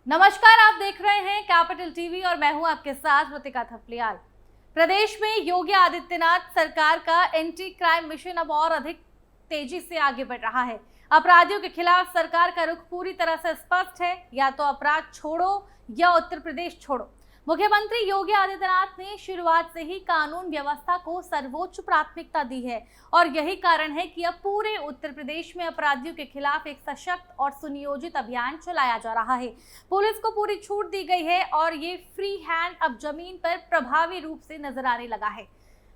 नमस्कार, आप देख रहे हैं कैपिटल टीवी और मैं हूं आपके साथ ऋतिका थपलियाल। प्रदेश में योगी आदित्यनाथ सरकार का एंटी क्राइम मिशन अब और अधिक तेजी से आगे बढ़ रहा है। अपराधियों के खिलाफ सरकार का रुख पूरी तरह से स्पष्ट है, या तो अपराध छोड़ो या उत्तर प्रदेश छोड़ो। मुख्यमंत्री योगी आदित्यनाथ ने शुरुआत से ही कानून व्यवस्था को सर्वोच्च प्राथमिकता दी है और यही कारण है कि अब पूरे उत्तर प्रदेश में अपराधियों के खिलाफ एक सशक्त और सुनियोजित अभियान चलाया जा रहा है। पुलिस को पूरी छूट दी गई है और ये फ्री हैंड अब जमीन पर प्रभावी रूप से नजर आने लगा है।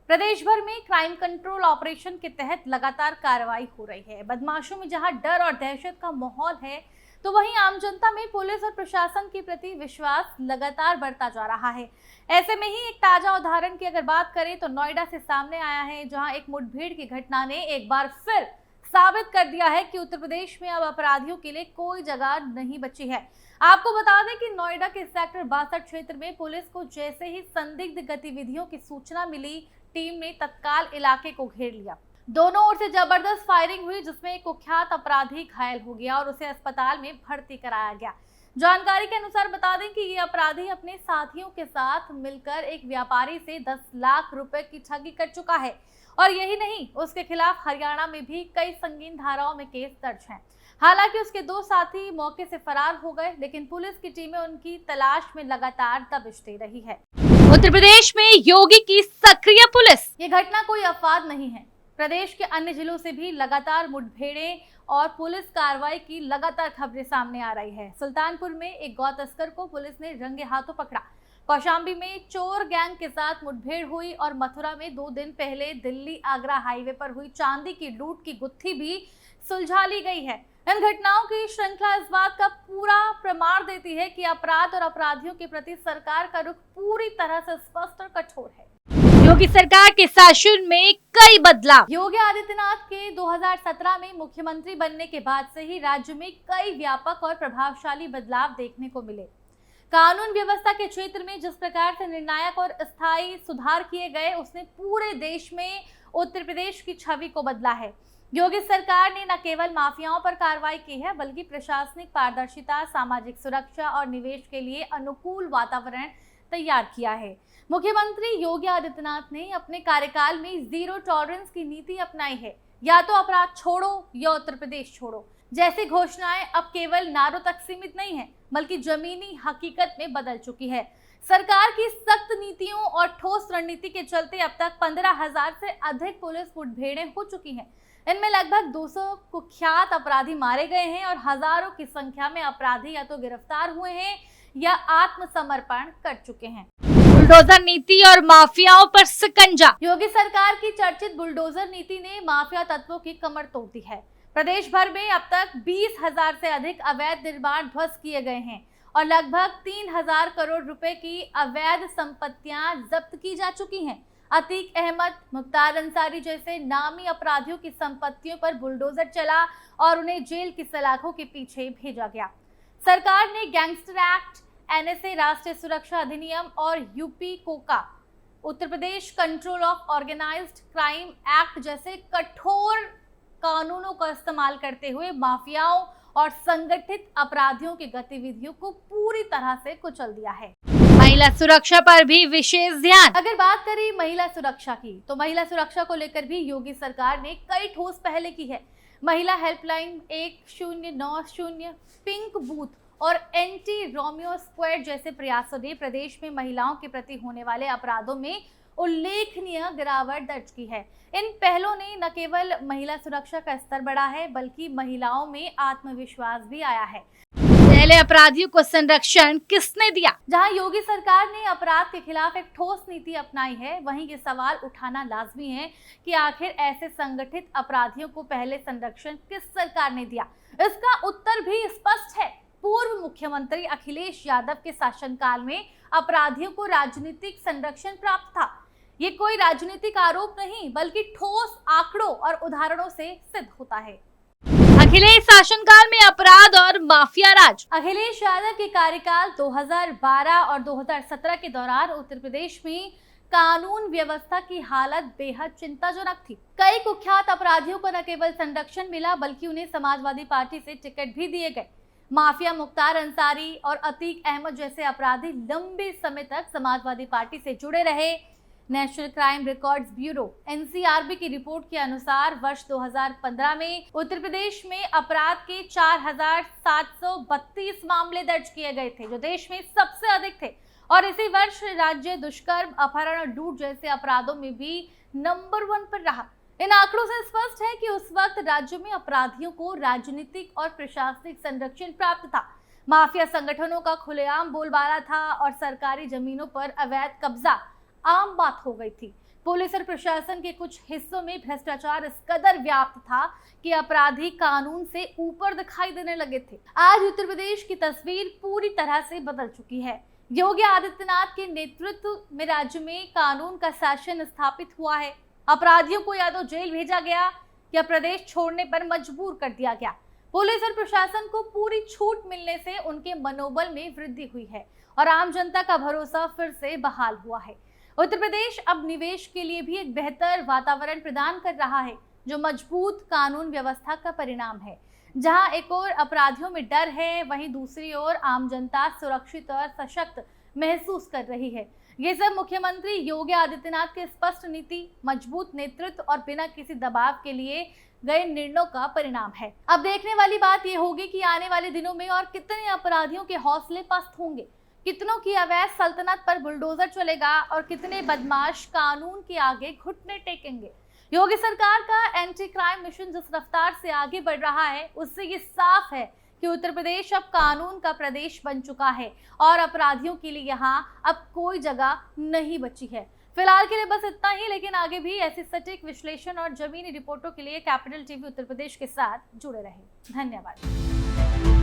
प्रदेश भर में क्राइम कंट्रोल ऑपरेशन के तहत लगातार कार्रवाई हो रही है। बदमाशों में जहां डर और दहशत का माहौल है, तो वहीं आम जनता में पुलिस और प्रशासन के प्रति विश्वास लगातार बढ़ता जा रहा है। ऐसे में ही एक ताजा उदाहरण की अगर बात करें तो नोएडा से सामने आया है, जहां एक मुठभेड़ की घटना ने एक बार फिर साबित कर दिया है कि उत्तर प्रदेश में अब अपराधियों के लिए कोई जगह नहीं बची है। आपको बता दें कि नोएडा के सेक्टर 62 क्षेत्र में पुलिस को जैसे ही संदिग्ध गतिविधियों की सूचना मिली, टीम ने तत्काल इलाके को घेर लिया। दोनों ओर से जबरदस्त फायरिंग हुई, जिसमें एक कुख्यात अपराधी घायल हो गया और उसे अस्पताल में भर्ती कराया गया। जानकारी के अनुसार बता दें कि ये अपराधी अपने साथियों के साथ मिलकर एक व्यापारी से 10 लाख रुपए की ठगी कर चुका है और यही नहीं, उसके खिलाफ हरियाणा में भी कई संगीन धाराओं में केस दर्ज हैं। हालांकि उसके 2 साथी मौके से फरार हो गए, लेकिन पुलिस की टीमें उनकी तलाश में लगातार दबिश दे रही है। उत्तर प्रदेश में योगी की सक्रिय पुलिस। ये घटना कोई अफवाह नहीं है। प्रदेश के अन्य जिलों से भी लगातार मुठभेड़ें और पुलिस कार्रवाई की लगातार खबरें सामने आ रही है। सुल्तानपुर में एक गौ तस्कर को पुलिस ने रंगे हाथों पकड़ा। कौशाम्बी में चोर गैंग के साथ मुठभेड़ हुई और मथुरा में 2 दिन पहले दिल्ली आगरा हाईवे पर हुई चांदी की लूट की गुत्थी भी सुलझा ली गई है। इन घटनाओं की श्रृंखला इस बात का पूरा प्रमाण देती है कि अपराध और अपराधियों के प्रति सरकार का रुख पूरी तरह से स्पष्ट और कठोर है। योगी सरकार के शासन में कई बदलाव। योगी आदित्यनाथ के 2017 में मुख्यमंत्री बनने के बाद से ही राज्य में कई व्यापक और प्रभावशाली बदलाव देखने को मिले। कानून व्यवस्था के क्षेत्र में जिस प्रकार से निर्णायक और स्थायी सुधार किए गए, उसने पूरे देश में उत्तर प्रदेश की छवि को बदला है। योगी सरकार ने न केवल माफियाओं पर कार्रवाई की है, बल्कि प्रशासनिक पारदर्शिता, सामाजिक सुरक्षा और निवेश के लिए अनुकूल वातावरण तैयार किया है। मुख्यमंत्री योगी आदित्यनाथ ने अपने कार्यकाल में जीरो टॉलरेंस की नीति अपनाई है। या तो अपराध छोड़ो या उत्तर प्रदेश छोड़ो जैसी घोषणाएं अब केवल नारों तक सीमित नहीं है, बल्कि जमीनी हकीकत में बदल चुकी है। सरकार की सख्त नीतियों और ठोस रणनीति के चलते अब तक 15,000 से अधिक पुलिस मुठभेड़ें हो चुकी हैं। इनमें लगभग 200 कुख्यात अपराधी मारे गए हैं और हजारों की संख्या में अपराधी या तो गिरफ्तार हुए हैं या आत्मसमर्पण कर चुके हैं। बुलडोजर नीति और माफियाओं पर शिकंजा। योगी सरकार की चर्चित बुलडोजर नीति ने माफिया तत्वों की कमर तोड़ दी है। प्रदेश भर में अब तक 20,000 से अधिक अवैध निर्माण ध्वस्त किए गए हैं और लगभग 3,000 करोड़ रुपए की अवैध संपत्तियां जब्त की जा चुकी हैं। अतीक अहमद, मुख्तार अंसारी जैसे नामी अपराधियों की संपत्तियों पर बुलडोजर चला और उन्हें जेल की सलाखों के पीछे भेजा गया। सरकार ने गैंगस्टर एक्ट, एनएसए राष्ट्रीय सुरक्षा अधिनियम और UPCOCA, Uttar Pradesh control of organised crime act जैसे कठोर कानूनों का इस्तेमाल करते हुए माफियाओं और संगठित अपराधियों की गतिविधियों को पूरी तरह से कुचल दिया है। महिला सुरक्षा पर भी विशेष ध्यान। अगर बात करें महिला सुरक्षा की, तो महिला सुरक्षा को लेकर भी योगी सरकार ने कई ठोस पहले की है। महिला हेल्पलाइन 1090, पिंक बूथ और एंटी रोमियो स्क्वाड जैसे प्रयासों ने प्रदेश में महिलाओं के प्रति होने वाले अपराधों में उल्लेखनीय गिरावट दर्ज की है। इन पहलों ने न केवल महिला सुरक्षा का स्तर बढ़ा है, बल्कि महिलाओं में आत्मविश्वास भी आया है। पहले अपराधियों को संरक्षण किसने दिया? जहां योगी सरकार ने अपराध के खिलाफ एक ठोस नीति अपनाई है, वहीं ये सवाल उठाना लाजमी है कि आखिर ऐसे संगठित अपराधियों को पहले संरक्षण किस सरकार ने दिया। इसका उत्तर भी स्पष्ट है। पूर्व मुख्यमंत्री अखिलेश यादव के शासनकाल में अपराधियों को राजनीतिक संरक्षण प्राप्त था। ये कोई राजनीतिक आरोप नहीं, बल्कि ठोस आंकड़ों और उदाहरणों से सिद्ध होता है। अखिलेश शासनकाल में अपराध और माफिया राज। अखिलेश यादव के कार्यकाल 2012 और 2017 के दौरान उत्तर प्रदेश में कानून व्यवस्था की हालत बेहद चिंताजनक थी। कई कुख्यात अपराधियों को न केवल संरक्षण मिला, बल्कि उन्हें समाजवादी पार्टी से टिकट भी दिए गए। माफिया मुख्तार अंसारी और अतीक अहमद जैसे अपराधी लंबे समय तक समाजवादी पार्टी से जुड़े रहे। National crime records bureau NCRB की रिपोर्ट के अनुसार वर्ष 2015 में उत्तर प्रदेश में अपराध के 4,732 मामले दर्ज किए गए थे, जो देश में सबसे अधिक थे। और इसी वर्ष राज्य दुष्कर्म, अपहरण और लूट जैसे अपराधों में भी नंबर 1 पर रहा। इन आंकड़ों से स्पष्ट है कि उस वक्त राज्य में अपराधियों को राजनीतिक और प्रशासनिक संरक्षण प्राप्त था। माफिया संगठनों का खुलेआम बोलबाला था और सरकारी जमीनों पर अवैध कब्जा आम बात हो गई थी। पुलिस और प्रशासन के कुछ हिस्सों में भ्रष्टाचार इस कदर व्याप्त था कि अपराधी कानून से ऊपर दिखाई देने लगे थे। आज उत्तर प्रदेश की तस्वीर पूरी तरह से बदल चुकी है। योगी आदित्यनाथ के नेतृत्व में राज्य में कानून का शासन स्थापित हुआ है। अपराधियों को या तो जेल भेजा गया या प्रदेश छोड़ने पर मजबूर कर दिया गया। पुलिस और प्रशासन को पूरी छूट मिलने से उनके मनोबल में वृद्धि हुई है और आम जनता का भरोसा फिर से बहाल हुआ है। उत्तर प्रदेश अब निवेश के लिए भी एक बेहतर वातावरण प्रदान कर रहा है, जो मजबूत कानून व्यवस्था का परिणाम है। जहां एक ओर अपराधियों में डर है, वहीं दूसरी ओर आम जनता सुरक्षित और सशक्त महसूस कर रही है। ये सब मुख्यमंत्री योगी आदित्यनाथ के स्पष्ट नीति, मजबूत नेतृत्व और बिना किसी दबाव के लिए गए निर्णयों का परिणाम है। अब देखने वाली बात यह होगी कि आने वाले दिनों में और कितने अपराधियों के हौसले पस्त होंगे, कितनों की अवैध सल्तनत पर बुलडोजर चलेगा और कितने बदमाश कानून के आगे घुटने टेकेंगे। योगी सरकार का एंटी क्राइम मिशन जिस रफ्तार से आगे बढ़ रहा है, उससे ये साफ है कि उत्तर प्रदेश अब कानून का प्रदेश बन चुका है और अपराधियों के लिए यहाँ अब कोई जगह नहीं बची है। फिलहाल के लिए बस इतना ही, लेकिन आगे भी ऐसी सटीक विश्लेषण और जमीनी रिपोर्टों के लिए कैपिटल टीवी उत्तर प्रदेश के साथ जुड़े रहें। धन्यवाद।